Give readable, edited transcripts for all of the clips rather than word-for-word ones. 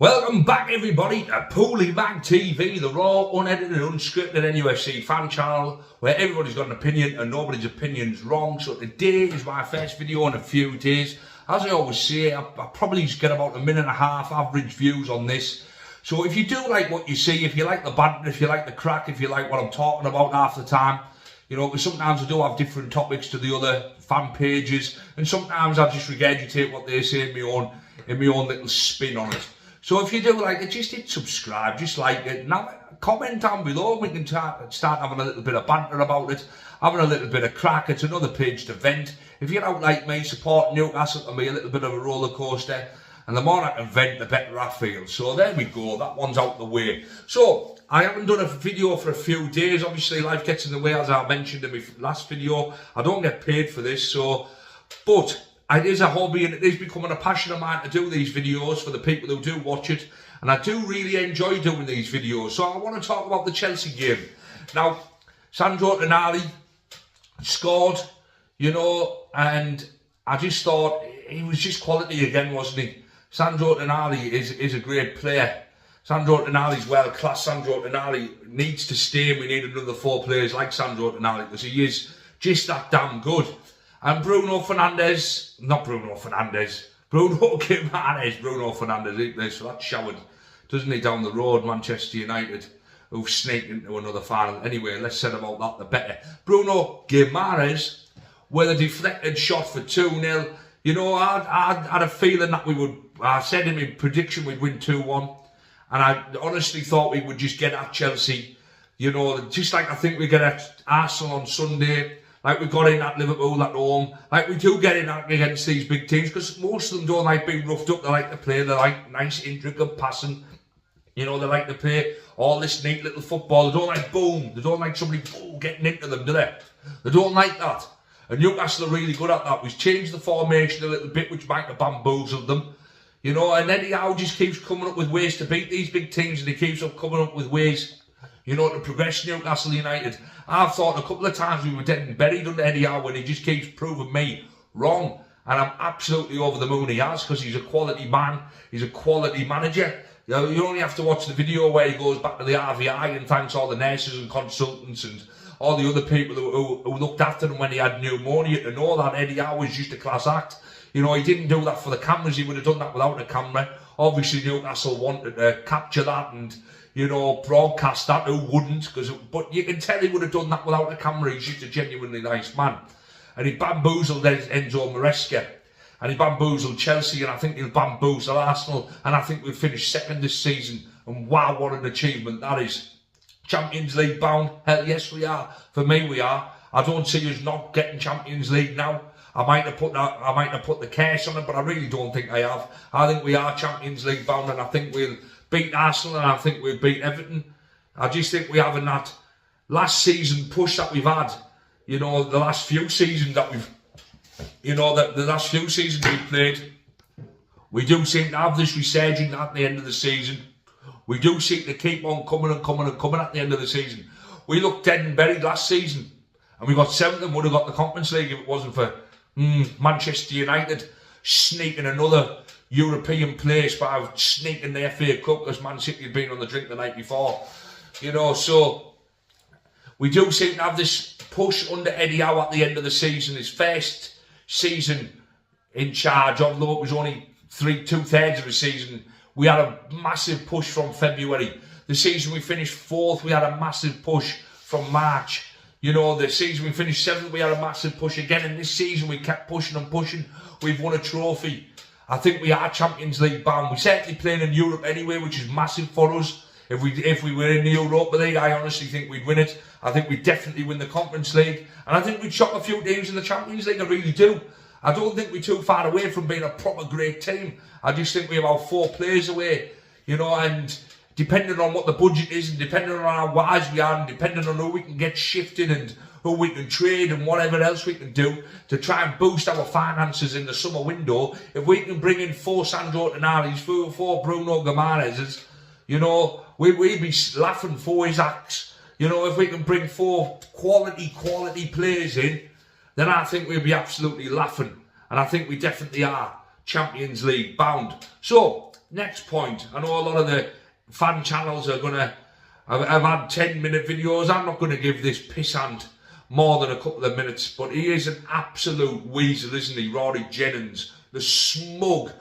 Welcome back everybody to Pooley Mag TV, the raw, unedited, unscripted NUFC fan channel where everybody's got an opinion and nobody's opinion's wrong. So today is my first video in a few days. As I always say, I probably get about a minute and a half average views on this. So if you do like what you see, if you like the banter, if you like the crack, if you like what I'm talking about half the time, you know, because sometimes I do have different topics to the other fan pages, and sometimes I just regurgitate what they say in my own little spin on it. So if you do like it, just hit subscribe, just like it. Now, comment down below, we can start having a little bit of banter about it, having a little bit of crack. It's another page to vent. If you're out like me, support Newcastle can be a little bit of a roller coaster, and the more I can vent, the better I feel. So there we go, that one's out the way. So, I haven't done a video for a few days. Obviously, life gets in the way, as I mentioned in my last video. I don't get paid for this, but it is a hobby and it is becoming a passion of mine to do these videos for the people who do watch it. And I do really enjoy doing these videos. So I want to talk about the Chelsea game. Now, Sandro Tonali scored, you know, and I just thought he was just quality again, wasn't he? Sandro Tonali is a great player. Sandro Tonali's world class. Sandro Tonali needs to stay, and we need another 4 players like Sandro Tonali because he is just that damn good. And Bruno Fernandes, Bruno Fernandes, so that's showered, doesn't he, down the road, Manchester United, who've sneaked into another final. Anyway, less said about that, the better. Bruno Guimaraes with a deflected shot for 2-0. You know, I had a feeling that I said in my prediction we'd win 2-1. And I honestly thought we would just get at Chelsea. You know, just like I think we get at Arsenal on Sunday. Like we got in at Liverpool at home. Like we do get in against these big teams. Because most of them don't like being roughed up. They like to play. They like nice, intricate passing. You know, they like to play all this neat little football. They don't like boom. They don't like somebody getting into them, do they? They don't like that. And Newcastle are really good at that. We've changed the formation a little bit, which might have bamboozled them. You know, and Eddie Howe just keeps coming up with ways to beat these big teams, and he keeps up coming up with ways, you know, to progress Newcastle United. I've thought a couple of times we were getting buried under Eddie Howe, and he just keeps proving me wrong. And I'm absolutely over the moon he has, because he's a quality man, he's a quality manager. You know, you only have to watch the video where he goes back to the RVI and thanks all the nurses and consultants and all the other people who looked after him when he had pneumonia to know that Eddie Howe was just a class act. You know, he didn't do that for the cameras. He would have done that without a camera. Obviously, Newcastle wanted to capture that and, you know, broadcast that. Who wouldn't? But you can tell he would have done that without a camera. He's just a genuinely nice man. And he bamboozled Enzo Maresca. And he bamboozled Chelsea. And I think he'll bamboozle Arsenal. And I think we'll finish second this season. And wow, what an achievement that is. Champions League bound? Hell yes, we are. For me, we are. I don't see us not getting Champions League now. I might have put the curse on it, but I really don't think I have. I think we are Champions League bound, and I think we'll beat Arsenal, and I think we'll beat Everton. I just think we haven't that last season push that we've had. You know, the last few seasons that we've, you know, the last few seasons we've played, we do seem to have this resurgence at the end of the season. We do seem to keep on coming and coming and coming at the end of the season. We looked dead and buried last season, and we got 7th and would have got the Conference League if it wasn't for Manchester United sneaking another European place by sneaking the FA Cup because Man City had been on the drink the night before. You know, so we do seem to have this push under Eddie Howe at the end of the season. His first season in charge, although it was only 2/3 of the season, we had a massive push from February. The season we finished 4th, we had a massive push from March. You know, the season we finished 7th, we had a massive push again. And this season we kept pushing and pushing. We've won a trophy. I think we are Champions League bound. We're certainly playing in Europe anyway, which is massive for us. If we were in the Europa League, I honestly think we'd win it. I think we'd definitely win the Conference League. And I think we'd shock a few teams in the Champions League. I really do. I don't think we're too far away from being a proper great team. I just think we're about 4 players away. You know, and depending on what the budget is, and depending on how wise we are, and depending on who we can get shifted and who we can trade and whatever else we can do to try and boost our finances in the summer window, if we can bring in 4 Sandro Tonali's, 4 Bruno Guimaraes, you know, we'd be laughing for his acts. You know, if we can bring 4 quality players in, then I think we'll be absolutely laughing. And I think we definitely are Champions League bound. So, next point. I know a lot of the fan channels are gonna have had 10-minute videos. I'm not gonna give this pissant more than a couple of minutes, but he is an absolute weasel, isn't he? Rory Jennings, the smug,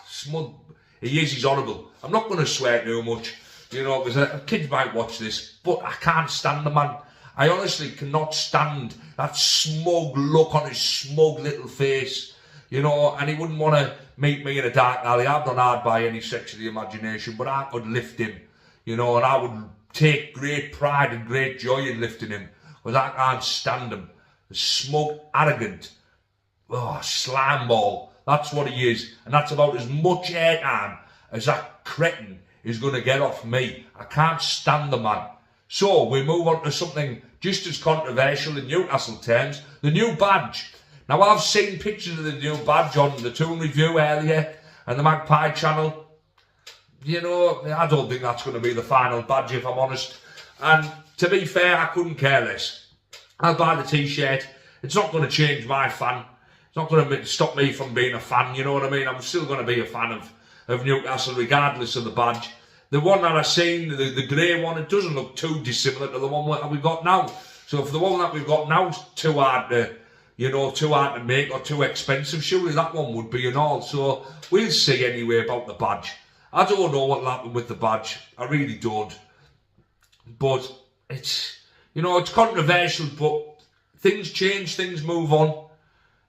smug. He is. He's horrible. I'm not gonna swear too much, you know, because kids might watch this, but I can't stand the man. I honestly cannot stand that smug look on his smug little face, you know, and he wouldn't want to meet me in a dark alley. I'm not hard by any stretch of the imagination, but I could lift him, you know, and I would take great pride and great joy in lifting him, because I can't stand him. The smug, arrogant, slime ball. That's what he is, and that's about as much airtime as that cretin is going to get off me. I can't stand the man. So we move on to something just as controversial in Newcastle terms, the new badge. Now, I've seen pictures of the new badge on the Toon review earlier and the Magpie channel. You know, I don't think that's going to be the final badge, if I'm honest. And to be fair, I couldn't care less. I'll buy the t-shirt. It's not going to change my fan. It's not going to stop me from being a fan, you know what I mean? I'm still going to be a fan of Newcastle regardless of the badge. The one that I've seen, the grey one, it doesn't look too dissimilar to the one that we've got now. So if the one that we've got now is too hard to make or too expensive, surely that one would be and all. So we'll see anyway about the badge. I don't know what'll happen with the badge. I really don't. But it's, you know, it's controversial, but things change, things move on.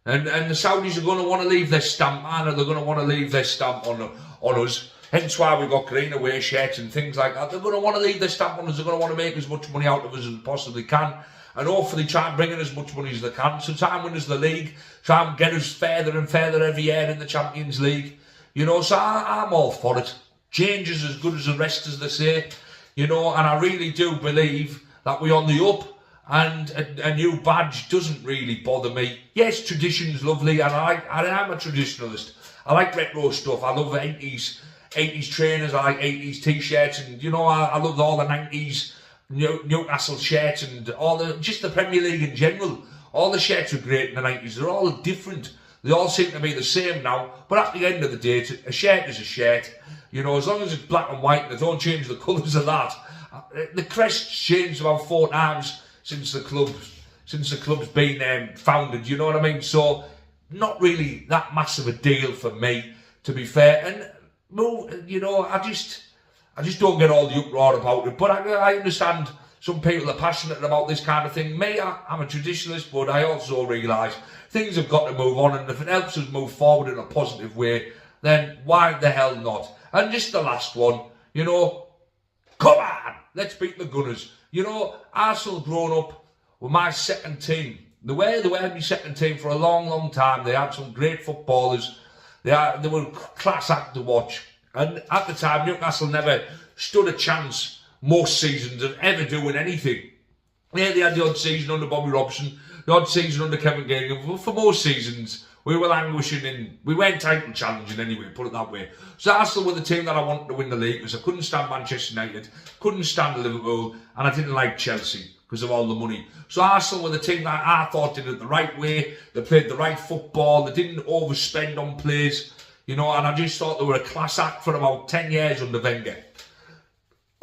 And the Saudis are going to want to leave their stamp, man, they're going to want to leave their stamp on us. Hence why we've got green away shirts and things like that. They're going to want to leave their stamp on us. They're going to want to make as much money out of us as they possibly can. And hopefully try and bring in as much money as they can. So try and win us the league. Try and get us further and further every year in the Champions League. You know, so I'm all for it. Change is as good as the rest, as they say. You know, and I really do believe that we're on the up. And a new badge doesn't really bother me. Yes, tradition's lovely. And I am a traditionalist. I like retro stuff. I love 80s trainers, I like 80s t-shirts, and you know, I love all the 90s Newcastle shirts and just the Premier League in general. All the shirts were great in the 90s. They're all different. They all seem to be the same now, but at the end of the day, a shirt is a shirt. You know, as long as it's black and white and they don't change the colours of that. The crest's changed about 4 times since the club's been founded, you know what I mean? So, not really that massive a deal for me, to be fair. And you know, I just don't get all the uproar about it. But I understand some people are passionate about this kind of thing. Me, I'm a traditionalist, but I also realise things have got to move on, and if it helps us move forward in a positive way, then why the hell not? And just the last one, you know, come on, let's beat the Gunners. You know, Arsenal grown up were my second team. They were my second team for a long, long time. They had some great footballers. They were class act to watch. And at the time, Newcastle never stood a chance most seasons of ever doing anything. Yeah, they had the odd season under Bobby Robson, the odd season under Kevin Gagan. But for most seasons, we were languishing in. We weren't title challenging anyway, put it that way. So Arsenal were the team that I wanted to win the league, because I couldn't stand Manchester United, couldn't stand Liverpool, and I didn't like Chelsea because of all the money. So Arsenal were the team that I thought did it the right way. They played the right football. They didn't overspend on players, you know, and I just thought they were a class act for about 10 years under Wenger.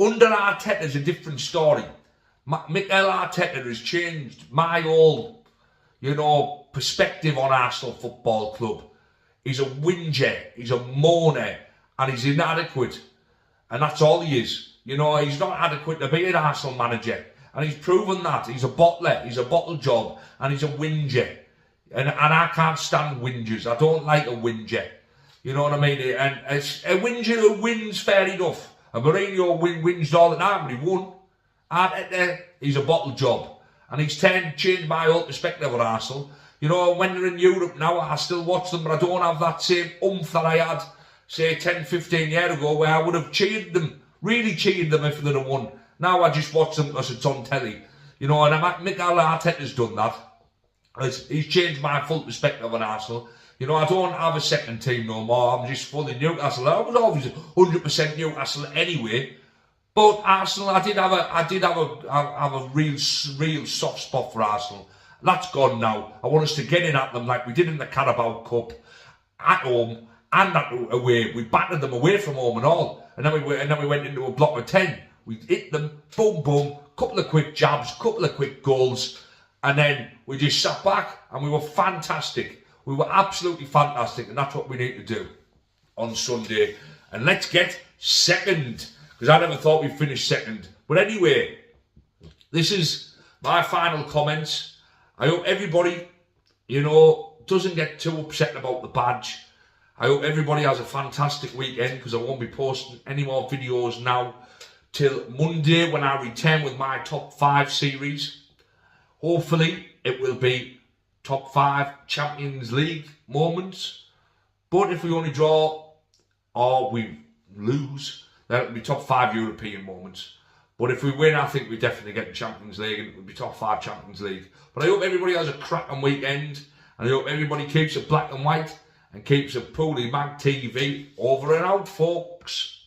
Under Arteta's a different story. Mikel Arteta has changed my whole, you know, perspective on Arsenal Football Club. He's a whinger, he's a moaner, and he's inadequate. And that's all he is. You know, he's not adequate to be an Arsenal manager. And he's proven that. He's a bottler, he's a bottle job, and he's a whinger. And I can't stand whingers. I don't like a whinger. You know what I mean? And a whinger who wins, fair enough. And Mourinho whinged all the time, but he won. Arteta, he's a bottle job. And he's changed my whole perspective on Arsenal. You know, when they're in Europe now, I still watch them, but I don't have that same oomph that I had, say, 10, 15 years ago, where I would have cheered them, really cheered them if they'd have won. Now I just watch them because it's on telly. You know, and Mikel Arteta's done that. He's changed my full perspective on Arsenal. You know, I don't have a second team no more. I'm just fully Newcastle. I was always 100% Newcastle anyway. But Arsenal, I did have a real soft spot for Arsenal. That's gone now. I want us to get in at them like we did in the Carabao Cup, at home, and that away. We battered them away from home and all. And then we went into a block of 10. We hit them, boom, boom, couple of quick jabs, couple of quick goals, and then we just sat back and we were fantastic. We were absolutely fantastic, and that's what we need to do on Sunday. And let's get second, because I never thought we'd finish second. But anyway, this is my final comments. I hope everybody, doesn't get too upset about the badge. I hope everybody has a fantastic weekend, because I won't be posting any more videos now till Monday when I return with my top 5 series. Hopefully it will be top 5 Champions League moments. But if we only draw or we lose, then it'll be top 5 European moments. But if we win, I think we definitely get the Champions League, and it will be top 5 Champions League. But I hope everybody has a cracking weekend, and I hope everybody keeps it black and white and keeps it Pooley Mag TV. Over and out, folks.